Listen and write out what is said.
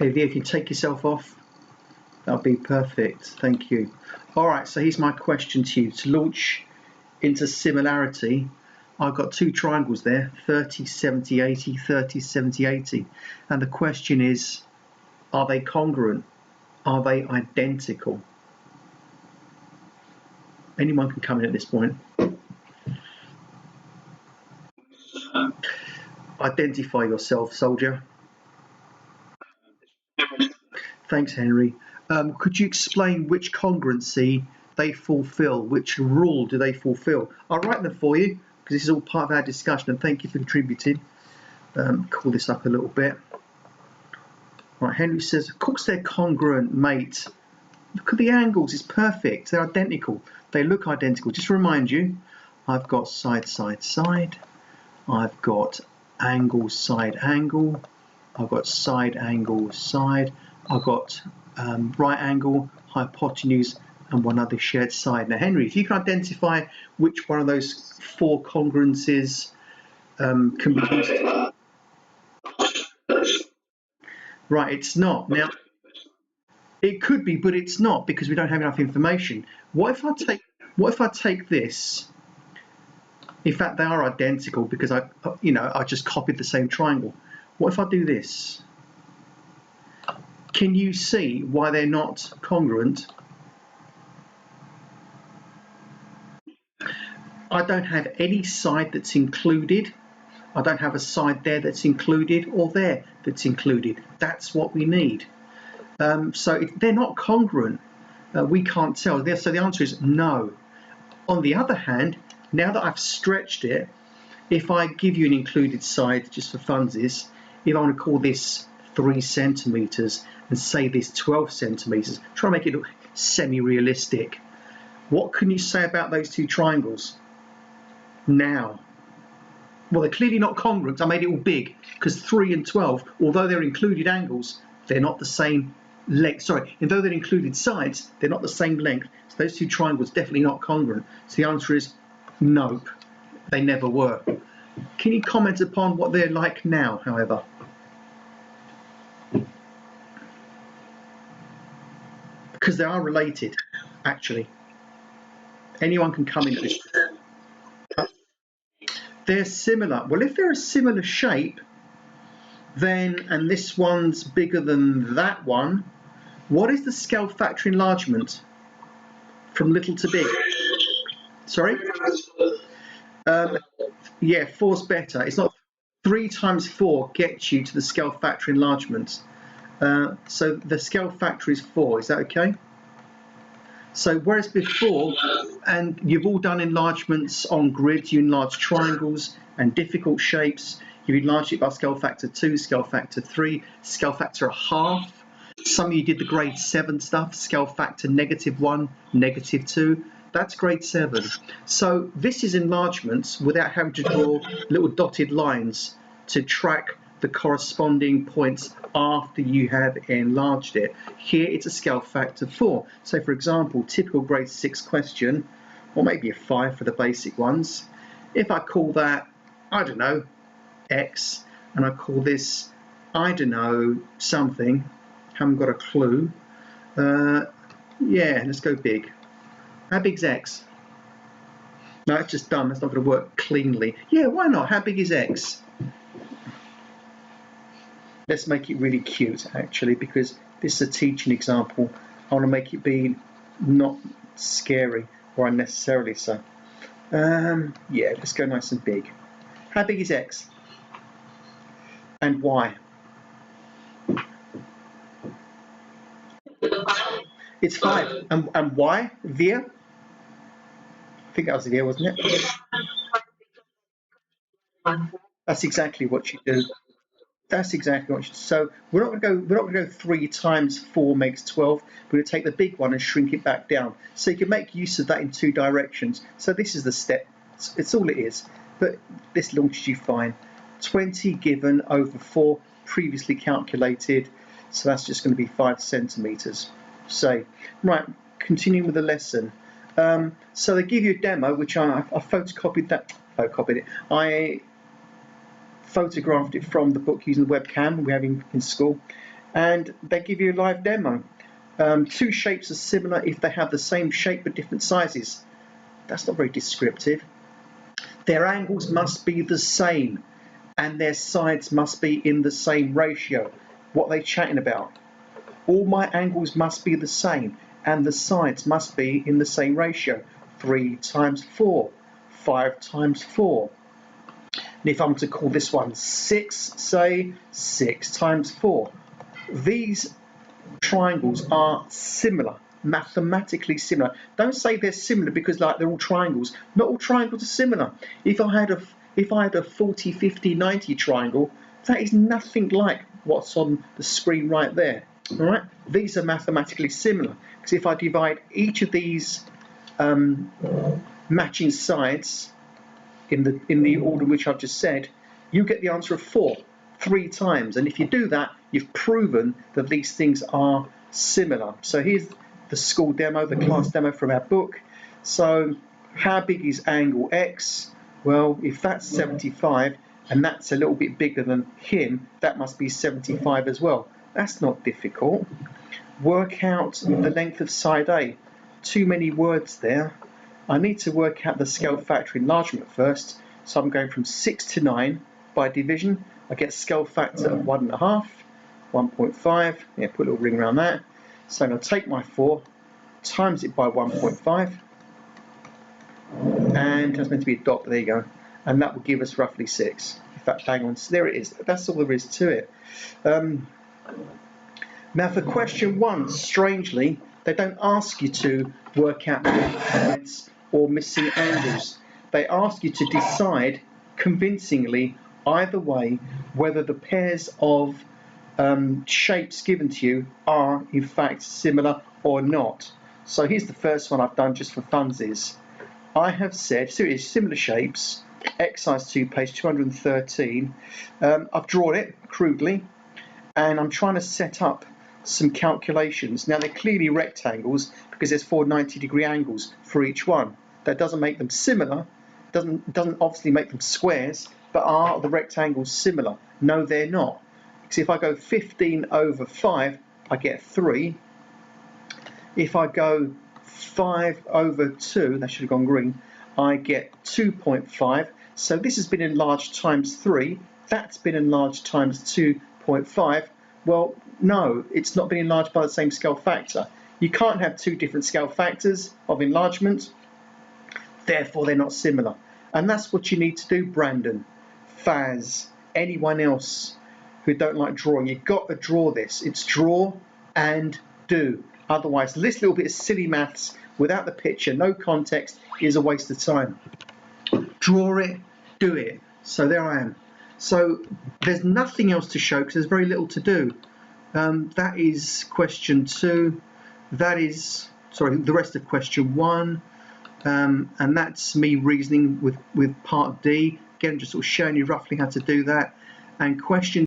Okay, Via, if you take yourself off, that'll be perfect. Thank you. All right, so here's my question to you. To launch into similarity, I've got two triangles there, 30, 70, 80, 30, 70, 80. And the question is, are they congruent? Are they identical? Anyone can come in at this point. Identify yourself, soldier. Thanks, Henry. Could you explain which congruency they fulfill? Which rule do they fulfill? I'll write them for you because this is all part of our discussion, and thank you for contributing. Call this up a little bit. Right, Henry says, of course they're congruent, mate. Look at the angles, it's perfect. They're identical. They look identical. Just to remind you, I've got side, side, side. I've got angle, side, angle. I've got side, angle, side. I've got right angle, hypotenuse, and one other shared side. Now, Henry, if you can identify which one of those four congruencies can be used. Right, it's not. Now, it could be, but it's not because we don't have enough information. What if I take this? In fact, they are identical because I just copied the same triangle. What if I do this? Can you see why they're not congruent? I don't have any side that's included. I don't have a side there that's included or there that's included. That's what we need. So they're not congruent. We can't tell. So the answer is no. On the other hand, now that I've stretched it, if I give you an included side just for funsies, if I want to call this 3 centimeters and say this 12 centimeters, try to make it look semi-realistic. What can you say about those two triangles now? Well, they're clearly not congruent. I made it all big because 3 and 12, although they're included angles, they're not the same length. Sorry, although they're included sides, they're not the same length. So those two triangles definitely not congruent. So the answer is nope, they never were. Can you comment upon what they're like now, however? Because they are related, actually. Anyone can come in at this. They're similar. Well, if they're a similar shape, then, and this one's bigger than that one, what is the scale factor enlargement from little to big? Sorry? Yeah, 4's better. It's not 3 times 4 gets you to the scale factor enlargement. So the scale factor is 4. Is that okay? So whereas before, and you've all done enlargements on grids, you enlarge triangles and difficult shapes. You enlarged it by scale factor 2, scale factor 3, scale factor a half. Some of you did the grade 7 stuff, scale factor -1, -2. That's grade 7. So this is enlargements without having to draw little dotted lines to track the corresponding points after you have enlarged it. Here it's a scale factor 4. So for example, typical grade 6 question, or maybe a 5 for the basic ones. If I call that, I don't know, X, and I call this, I don't know, something, haven't got a clue. Yeah, let's go big. How big's X? No, it's just dumb. That's not going to work cleanly. Yeah, why not? How big is X? Let's make it really cute, actually, because this is a teaching example. I want to make it be not scary or unnecessarily so. Yeah, let's go nice and big. How big is X? And why? It's 5. And why? Via? I think that was Via, wasn't it? That's exactly what you do. That's exactly what you do. So we're not going to go 3 times 4 makes 12. We're going to take the big one and shrink it back down. So you can make use of that in 2 directions. So this is the step. It's all it is. But this launches you fine. 20 given over 4 previously calculated. So that's just going to be 5 centimeters. So, right, continuing with the lesson. So they give you a demo, which I photocopied it. I photographed it from the book using the webcam we have in school. and they give you a live demo. Two shapes are similar if they have the same shape but different sizes. That's not very descriptive. Their angles must be the same and their sides must be in the same ratio. What are they chatting about? All my angles must be the same and the sides must be in the same ratio. 3 times 4, 5 times 4. And if I'm to call this one 6, say 6 times 4. These triangles are similar, mathematically similar. Don't say they're similar because like they're all triangles. Not all triangles are similar. If I had a 40, 50, 90 triangle, that is nothing like what's on the screen right there. All right, these are mathematically similar because if I divide each of these matching sides in the order which I've just said, you get the answer of 4 3 times. And if you do that, you've proven that these things are similar. So here's the school demo, the class demo from our book. So how big is angle X? Well, if that's 75 and that's a little bit bigger than him, that must be 75 as well. That's not difficult. Work out the length of side A. Too many words there. I need to work out the scale factor enlargement first. So I'm going from 6 to 9 by division. I get scale factor of 1.5, 1.5. Yeah, put a little ring around that. So I'm going to take my 4, times it by 1.5. And that's meant to be a dot, there you go. And that will give us roughly 6. In fact, bang on, so there it is. That's all there is to it. Now for question 1, strangely, they don't ask you to work out sides or missing angles. They ask you to decide convincingly either way whether the pairs of shapes given to you are in fact similar or not. So here's the first one I've done just for funsies. I have said, so it is similar shapes, exercise 2, page 213. I've drawn it crudely and I'm trying to set up some calculations. Now they're clearly rectangles because there's 4 90-degree angles for each one. That doesn't make them similar, doesn't obviously make them squares, but are the rectangles similar? No, they're not. Because if I go 15 over 5, I get 3. If I go 5 over 2, that should have gone green, I get 2.5. So this has been enlarged times 3, that's been enlarged times 2.5. Well, no, it's not been enlarged by the same scale factor. You can't have two different scale factors of enlargement, therefore they're not similar. And that's what you need to do, Brandon, Faz, anyone else who don't like drawing. You've got to draw this. It's draw and do. Otherwise, this little bit of silly maths without the picture, no context, is a waste of time. Draw it, do it. So there I am. So there's nothing else to show because there's very little to do. That is question 2. That is, sorry, the rest of question 1. And that's me reasoning with part D. Again, just sort of showing you roughly how to do that. And question